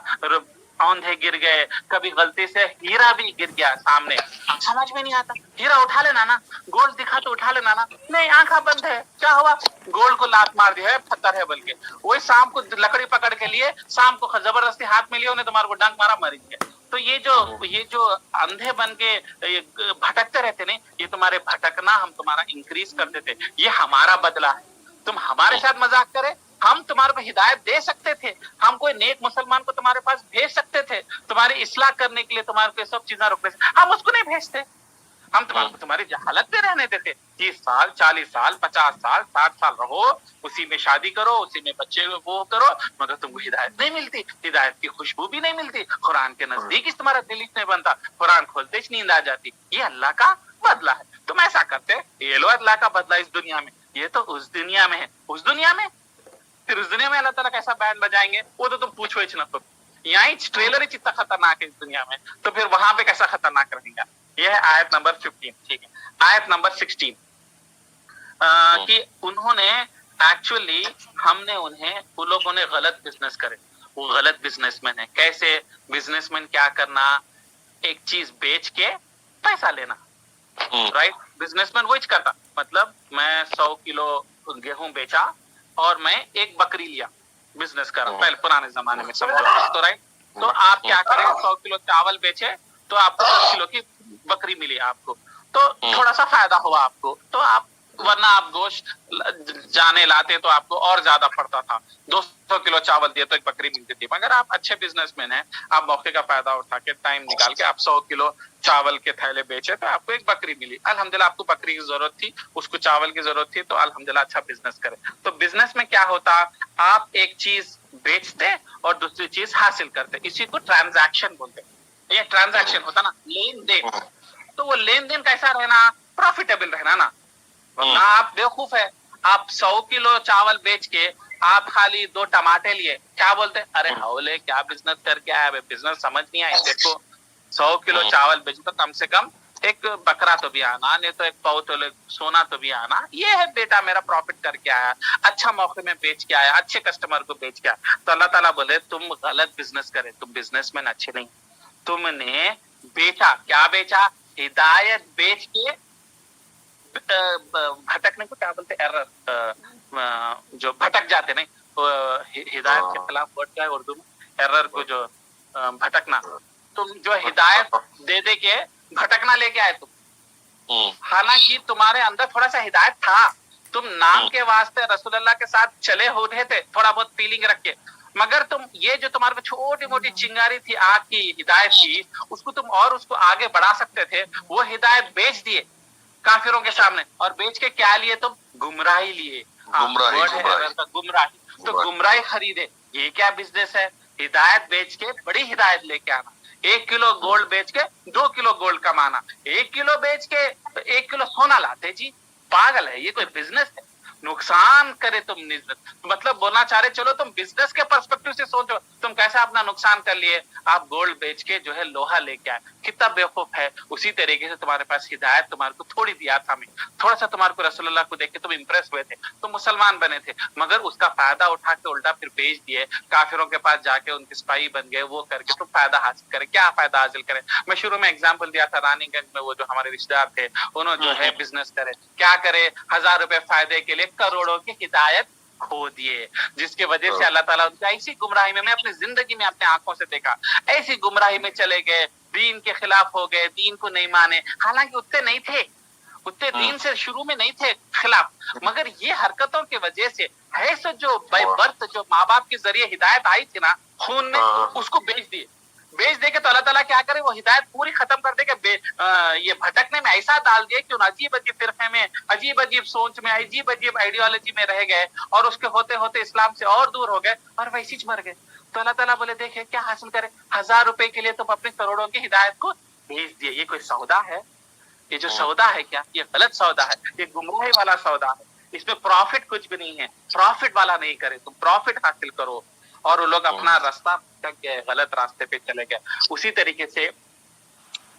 औंधे गिर गए, कभी गलती से हीरा भी गिर गया सामने, समझ में नहीं आता। हीरा उठा लेना ना, गोल्ड दिखा तो उठा लेना ना, नहीं आंखा बंद है, क्या हुआ, गोल्ड को लात मार दिया है, पत्थर है बल्कि। वही सांप को लकड़ी पकड़ के लिए, सांप को जबरदस्ती हाथ में लिया, उन्हें तुम्हारे को डंक मारा, मर गया। तो ये जो अंधे बन के भटकते रहते नहीं, ये तुम्हारे भटकना हम तुम्हारा इंक्रीज कर देते, ये हमारा बदला है। तुम हमारे साथ मजाक करे, हम तुम्हारे को हिदायत दे सकते थे, हम कोई नेक मुसलमान को तुम्हारे पास भेज सकते थे तुम्हारी इस्लाह करने के लिए, तुम्हारे को सब चीजें रोकने से, हम उसको नहीं भेजते। हम तुम्हारी जहालत में रहने देते। 30 साल 40 साल 50 साल 60 साल रहो, उसी में शादी करो, उसी में बच्चे वो करो, मगर तुमको हिदायत नहीं मिलती, हिदायत की खुशबू भी नहीं मिलती, कुरान के नजदीक ही तुम्हारा दिल नहीं बनता, कुरान खोलते ही नींद आ जाती। ये अल्लाह का बदला है। तुम ऐसा करते, ये लो अल्लाह का बदला इस दुनिया में, ये तो उस दुनिया में है। उस दुनिया में फिर उस दुनिया में अल्लाह ताला कैसा बैंड बजाएंगे वो तो तुम पूछो ही ना। तुम यहाँ ही ट्रेलर ही इतना खतरनाक है इस दुनिया में, तो फिर वहां पे कैसा खतरनाक रहेगा। यह है आयत नंबर 15। ठीक है, आयत नंबर 16 कि उन्होंने एक्चुअली, हमने उन्हें, वो लोगों ने गलत बिजनेस करे, वो गलत बिजनेसमैन है। कैसे बिजनेसमैन, क्या करना, एक चीज बेच के पैसा लेना, राइट। बिजनेसमैन वही करता, मतलब मैं 100 किलो गेहूं बेचा और मैं एक बकरी लिया, बिजनेस करा पहले पुराने जमाने में, समझो तो, राइट। तो आप क्या करें, 100 किलो चावल बेचे तो आपको 10 किलो की बकरी मिली आपको, तो थोड़ा सा फायदा हुआ आपको। तो आप, वरना आप गोश्त जाने लाते तो आपको और ज्यादा पड़ता था, 200 किलो चावल दिए तो एक बकरी मिलती थी। मगर आप अच्छे बिजनेसमैन हैं, आप मौके का फायदा उठा के टाइम निकाल के आप 100 किलो चावल के थैले बेचे तो आपको एक बकरी मिली। अल्हम्दुलिल्लाह, आपको बकरी की जरूरत थी, उसको चावल की जरूरत थी, तो अल्हम्दुलिल्लाह अच्छा बिजनेस करे। तो बिजनेस में क्या होता, आप एक चीज बेचते और दूसरी चीज हासिल करते, इसी को ट्रांजैक्शन बोलते। ये ट्रांजैक्शन होता ना, लेन देन। तो वो लेन देन कैसा रहना, प्रॉफिटेबल रहना ना। वरना आप बेवकूफ है, आप 100 किलो चावल बेच के आप खाली 2 टमाटे लिए, क्या बोलते, अरे हौले क्या बिजनेस करके आया, बिजनेस समझ नहीं आया। देखो 100 किलो चावल बेच तो कम से कम एक बकरा तो भी आना, नहीं तो एक पाव तो सोना तो भी आना। ये है बेटा मेरा प्रॉफिट करके आया, अच्छा मौके में बेच के आया, अच्छे कस्टमर को बेच के आया। तो अल्लाह ताला बोले तुम गलत बिजनेस करे, तुम बिजनेसमैन अच्छे नहीं। तुमने बेचा, क्या बेचा, हिदायत बेच के भटकने को क्या बोलते, एरर, जो भटक जाते नहीं, हिदायत के खिलाफ वर्ड क्या है उर्दू में, एरर को जो भटकना। तुम जो हिदायत दे दे के भटकना लेके आए तुम, हालांकि तुम्हारे अंदर थोड़ा सा हिदायत था, तुम नाम के वास्ते रसूलुल्लाह के साथ चले हो रहे थे, थोड़ा बहुत फीलिंग रख के, मगर तुम ये जो तुम्हारे को छोटी मोटी चिंगारी थी आग की हिदायत की, उसको तुम और उसको आगे बढ़ा सकते थे। वो हिदायत बेच दिए काफिरों के सामने, और बेच के क्या लिए तुम, गुमराही लिए। गुमराही, तो गुमराही खरीदे। ये क्या बिजनेस है, हिदायत बेच के बड़ी हिदायत लेके आना। 1 किलो गोल्ड बेच के 2 किलो गोल्ड कमाना, 1 किलो बेच के 1 किलो सोना लाते जी, पागल है, ये कोई बिजनेस है। नुकसान करे तुम मतलब बोलना चाह रहे, चलो तुम बिजनेस के पर्सपेक्टिव से सोचो, तुम कैसे अपना नुकसान कर लिए, आप गोल्ड बेच के जो है लोहा लेके आए, कितना बेवकूफ है। उसी तरीके से तुम्हारे पास हिदायत तुम्हारे को थोड़ी दिया था, मैं थोड़ा सा तुम्हारे को रसूलुल्लाह को देख के तुम इंप्रेस हुए थे, तुम मुसलमान बने थे, मगर उसका फायदा उठा के उल्टा फिर बेच दिए, काफिरों के पास जाके उनके स्पाई बन गए, वो करके तुम फायदा हासिल करे। क्या फायदा हासिल करे? मैं शुरू में एग्जाम्पल दिया था, रानीगंज में वो जो हमारे रिश्तेदार थे, उन्होंने जो है बिजनेस करे, क्या करे, 1000 रुपए फायदे के लिए करोड़ों की हिदायत खो दिए, जिसके वजह से अल्लाह ताला उनको ऐसी गुमराही में, मैं अपनी जिंदगी में अपने आंखों से देखा, ऐसी गुमराही में चले गए, दीन के खिलाफ हो गए, दीन को नहीं माने, हालांकि उतने नहीं थे, उतने दीन से शुरू में नहीं थे खिलाफ, मगर ये हरकतों की वजह से है सो जो बाय बर्थ जो माँ बाप के जरिए हिदायत आई थी ना खून में, उसको बेच दिए। बेच दे के तो अल्लाह ताला क्या करे, वो हिदायत पूरी खत्म कर दे के ये भटकने में ऐसा डाल दिए कि उन अजीब अजीब फिरके में, अजीब अजीब सोच में, अजीब अजीब आइडियोलॉजी में रह गए, और उसके होते होते इस्लाम से और दूर हो गए और वैसे ही मर गए। तो अल्लाह ताला बोले देखे क्या हासिल करे, 1000 रुपए के लिए तुम अपने करोड़ों की हिदायत को बेच दिए। ये कोई सौदा है? ये जो सौदा है क्या, ये गलत सौदा है, ये गुमराही वाला सौदा है, इसमें प्रॉफिट कुछ भी नहीं है। प्रॉफिट वाला नहीं करे, तुम प्रॉफिट हासिल करो, और वो लोग अपना रास्ता भटक गए, गलत रास्ते पे चले गए। उसी तरीके से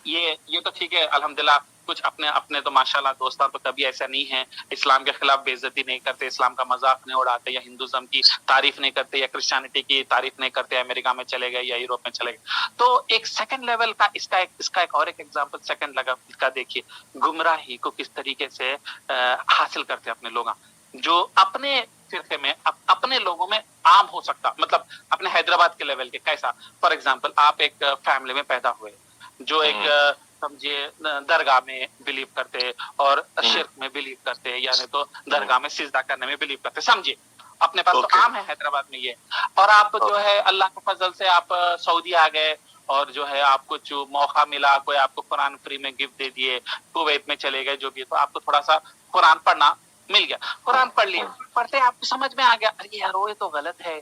ये तो ठीक है, अल्हम्दुलिल्लाह कुछ अपने अपने तो माशाल्लाह दोस्तान तो कभी ऐसा नहीं है, इस्लाम के खिलाफ बेइज्जती नहीं करते, इस्लाम का मजाक नहीं उड़ाते, या हिंदुज्म की तारीफ नहीं करते, या क्रिश्चियनिटी की तारीफ नहीं करते, अमेरिका में चले गए या यूरोप में चले गए। तो एक सेकंड लेवल का इसका एक और एक एग्जांपल सेकंड लगा का देखिए, गुमराही को किस तरीके से हासिल करते अपने लोग, जो अपने फिरके में अपने लोगों में आम हो सकता, मतलब अपने हैदराबाद के लेवल के। कैसा? फॉर एग्जाम्पल, आप एक फैमिली में पैदा हुए जो एक समझिए दरगाह में बिलीव करते और शिर्क में बिलीव करते, यानी तो दरगाह में सिजदा करने में बिलीव करते, समझिए अपने पास तो आम है हैदराबाद में ये। और आप जो है अल्लाह के फजल से आप सऊदी आ गए, और जो है आपको जो मौका मिला, कोई आपको कुरान फ्री में गिफ्ट दे दिए, कुवैत में चले गए, जो भी, तो आपको थोड़ा सा कुरान पढ़ना मिल गया, कुरान पढ़ लिया, पढ़ते आपको समझ में आ गया, अरे यारो ये तो गलत है,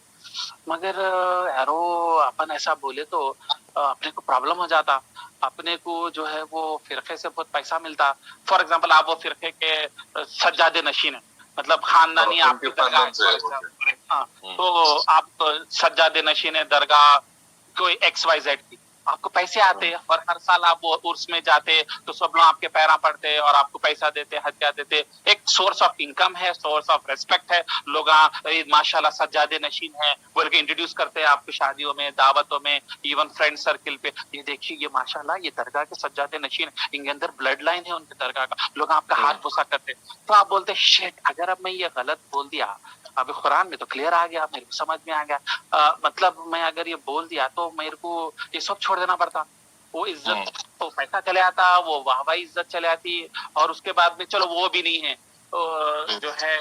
मगर यारो अपन ऐसा बोले तो अपने को प्रॉब्लम हो जाता, अपने को जो है वो फिरके से बहुत पैसा मिलता। फॉर एग्जांपल, आप वो फिरके के सज्जादे नशीन है, मतलब खानदानी आपकी दरगाह, हाँ, तो आप सज्जादे नशीन है दरगाह कोई XYZ की, आपको पैसे आते, और हर साल आप वो उर्स में जाते तो सब लोग आपके पैरा पड़ते और आपको पैसा देते, हदिया देते, एक सोर्स ऑफ इनकम है, सोर्स ऑफ रेस्पेक्ट है, लोग माशाल्लाह सज्जादे नशीन है बोल के इंट्रोड्यूस करते हैं आपको शादियों में, दावतों में, इवन फ्रेंड सर्किल पे, ये देखिए ये माशाल्लाह ये दरगाह के सज्जादे नशीन, इनके अंदर ब्लड लाइन है उनके दरगाह का, लोग आपका हाथ बुसा करते। तो आप बोलते शिट, अगर अब मैं ये गलत बोल दिया, अभी कुरान में तो क्लियर आ गया, मेरे को समझ में आ गया, मतलब मैं अगर ये बोल दिया तो मेरे को ये सब छोड़ देना पड़ता, वो इज्जत, वो पैसा चले आता, वो वाहवाही इज्जत चले आती, और उसके बाद में चलो वो भी नहीं है, तो जो है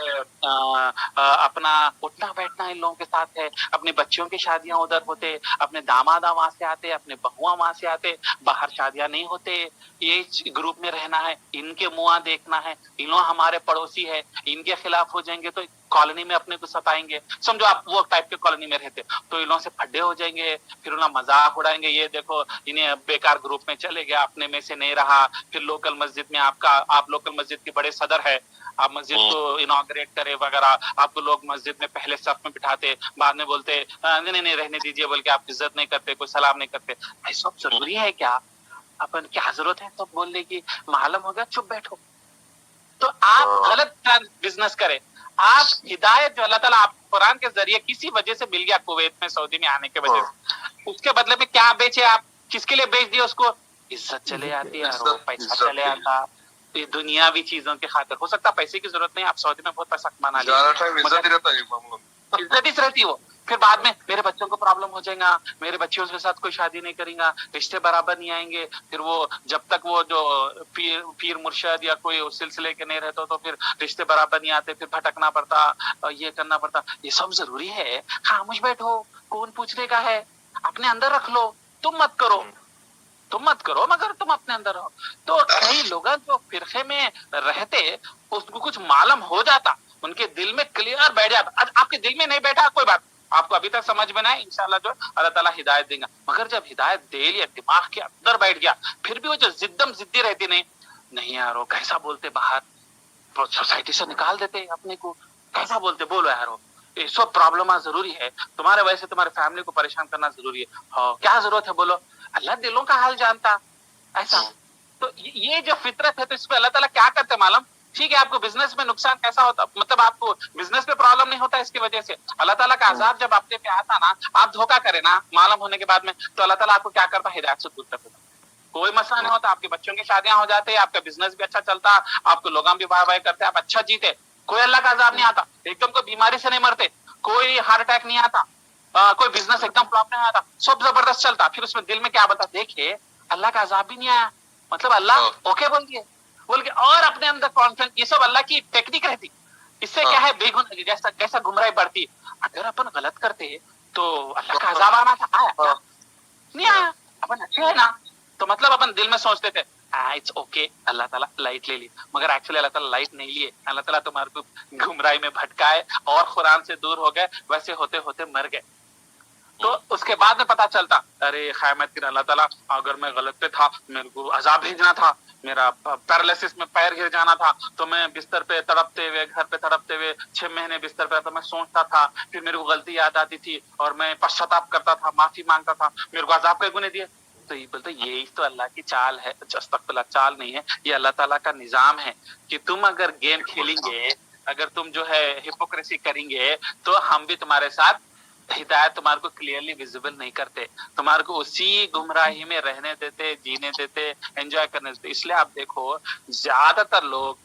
अपना उठना बैठना इन लोगों के साथ है, अपने बच्चों की शादियां उधर होते, अपने दामादा वहां से आते, अपने बहुआ वहां से आते, बाहर शादियां नहीं होते, ये ग्रुप में रहना है, इनके मुआ देखना है, इन लोग हमारे पड़ोसी है, इनके खिलाफ हो जाएंगे तो कॉलोनी में अपने को सताएंगे, समझो आप वो टाइप के कॉलोनी में रहते, तो इन लोगों से फड्डे हो जाएंगे, फिर उन्हें मजाक उड़ाएंगे, ये देखो इन्हें बेकार ग्रुप में चले गया, अपने में से नहीं रहा, फिर लोकल मस्जिद में आप लोकल मस्जिद के बड़े सदर है, आप मस्जिद को इनॉग्रेट करे वगैरह, आपको लोग मस्जिद में पहले सफ में बिठाते, बाद में बोलते नहीं नहीं रहने दीजिए बोल के, आप इज्जत नहीं करते, कोई सलाम नहीं करते। भाई सब जरूरी है क्या? अपन क्या जरूरत है सब बोलने की? मालूम होगा चुप बैठो। तो आप गलत बिजनेस करें, आप हिदायत जो अल्लाह ताला आप कुरान के जरिए किसी वजह से मिल गया कुवैत में सऊदी में आने के वजह से, उसके बदले में क्या बेचे आप? किसके लिए बेच दिया उसको? इज्जत चले आती है, पैसा चले आता, ये दुनियावी चीजों के खातिर। हो सकता पैसे की जरूरत नहीं, आप सऊदी में बहुत पैसा कमाना इज्जत ही रहती वो, फिर बाद में मेरे बच्चों को प्रॉब्लम हो जाएगा, मेरे बच्चों के साथ कोई शादी नहीं करेगा, रिश्ते बराबर नहीं आएंगे, फिर वो जब तक वो जो पीर मुर्शद या कोई उस सिलसिले के नहीं रहते तो फिर रिश्ते बराबर नहीं आते, फिर भटकना पड़ता, ये करना पड़ता। ये सब जरूरी है? खामोश बैठो, कौन पूछने का है, अपने अंदर रख लो, तुम मत करो मगर तुम अपने अंदर रहो। तो कई लोग जो फिरके में रहते उसको कुछ मालूम हो जाता, उनके दिल में क्लियर बैठ जाता। आपके दिल में नहीं बैठा कोई बात, आपको अभी तक समझ में ना है, इंशाल्लाह जो अल्लाह ताला हिदायत देगा, मगर जब हिदायत दे लिया, दिमाग के अंदर बैठ गया, फिर भी वो जो जिद्दी रहती नहीं यार वो कैसा बोलते बाहर, सोसाइटी से निकाल देते अपने को, कैसा बोलते, बोलो यार हो, ये सब प्रॉब्लम जरूरी है, तुम्हारे वजह से तुम्हारे फैमिली को परेशान करना जरूरी है, हाँ क्या जरूरत है बोलो, अल्लाह दिलों का हाल जानता, ऐसा। तो ये जो फितरत है, तो इसमें अल्लाह ताला क्या करते मालूम, ठीक है आपको बिजनेस में नुकसान कैसा होता, मतलब आपको बिजनेस में प्रॉब्लम नहीं होता इसकी वजह से, अल्लाह ताला का अजाब जब आपके पे आता ना, आप धोखा करे ना मालूम होने के बाद में, तो अल्लाह ताला आपको क्या करता है, हिदायत से दूर कर देता, कोई मसला नहीं होता, आपके बच्चों की शादियां हो जाती है, आपका बिजनेस भी अच्छा चलता, आपको लोग भी वाह वाह करते, आप अच्छा जीते, कोई अल्लाह का अजाब नहीं आता, एकदम कोई बीमारी से नहीं मरते, कोई हार्ट अटैक नहीं आता, कोई बिजनेस एकदम फ्लॉप नहीं आता, सब जबरदस्त चलता, फिर उसमें दिल में क्या बता, देखिए अल्लाह का अजाब भी नहीं आया, मतलब अल्लाह ओके बोल के और अपने अंदर कॉन्फिडेंस, ये सब अल्लाह की टेक्निक रहती। इससे क्या है, बेगुन जैसा जैसा गुमराही बढ़ती, अगर अपन गलत करते तो अल्लाह का अजाब आना था, आया क्या? नहीं आया, अपन अच्छे है ना, तो मतलब अपन दिल में सोचते थे इट्स ओके, अल्लाह ताला लाइट ले ली, मगर एक्चुअली अल्लाह ताला लाइट नहीं लिए, अल्लाह ताला तुम्हारे को गुमराही में भटकाए और कुरान से दूर हो गए, वैसे होते होते मर गए। तो उसके बाद में पता चलता, अरे खैमत की अल्लाह ताला, अगर मैं गलत पे था, मेरे को अजाब भेजना था, मेरा पैरालिसिस में पैर गिर जाना था, तो मैं बिस्तर पे तड़पते हुए, घर पे तड़पते हुए 6 महीने बिस्तर पे, तो मैं सोचता था, फिर मेरे को गलती याद आती थी और मैं पश्चाताप करता था, माफी मांगता था, मेरे को अजाब के गुने दिए। तो ये बोलते यही तो अल्लाह की चाल है, अस्तगफिरुल्लाह, चाल नहीं है, ये अल्लाह ताला का निजाम है कि तुम अगर गेम खेलेंगे, अगर तुम जो है हिपोक्रेसी करेंगे, तो हम भी तुम्हारे साथ हिदायत तुम्हारे को क्लियरली विजिबल नहीं करते, तुम्हारे को उसी गुमराही में रहने देते, जीने देते, एंजॉय करने देते। इसलिए आप देखो ज्यादातर लोग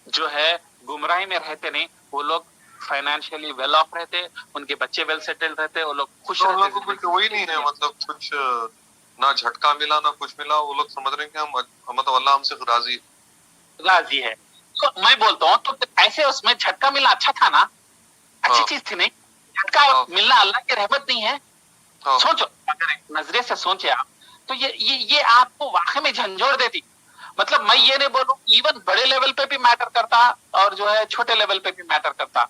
जो है गुमराही में रहते नहीं, वो लोग फाइनेंशियली वेल ऑफ रहते, उनके बच्चे वेल सेटल्ड रहते, वो लोग खुश तो रहते। कुछ वही नहीं है, मतलब कुछ ना झटका मिला ना कुछ मिला, वो लोग समझ रहे हैं कि हम तो अल्लाह हमसे राजी है। तो मैं बोलता हूँ, तो ऐसे उसमें झटका मिला अच्छा था ना, अच्छी चीज थी नहीं, झटका मिलना अल्लाह की रहमत नहीं है। सोचो, अगर एक नजरिए से सोचे आप, तो ये आपको वाकई में झंझोड़ देती। मतलब मैं ये नहीं बोलूं, इवन बड़े लेवल पे भी मैटर करता और जो है छोटे लेवल पे भी मैटर करता।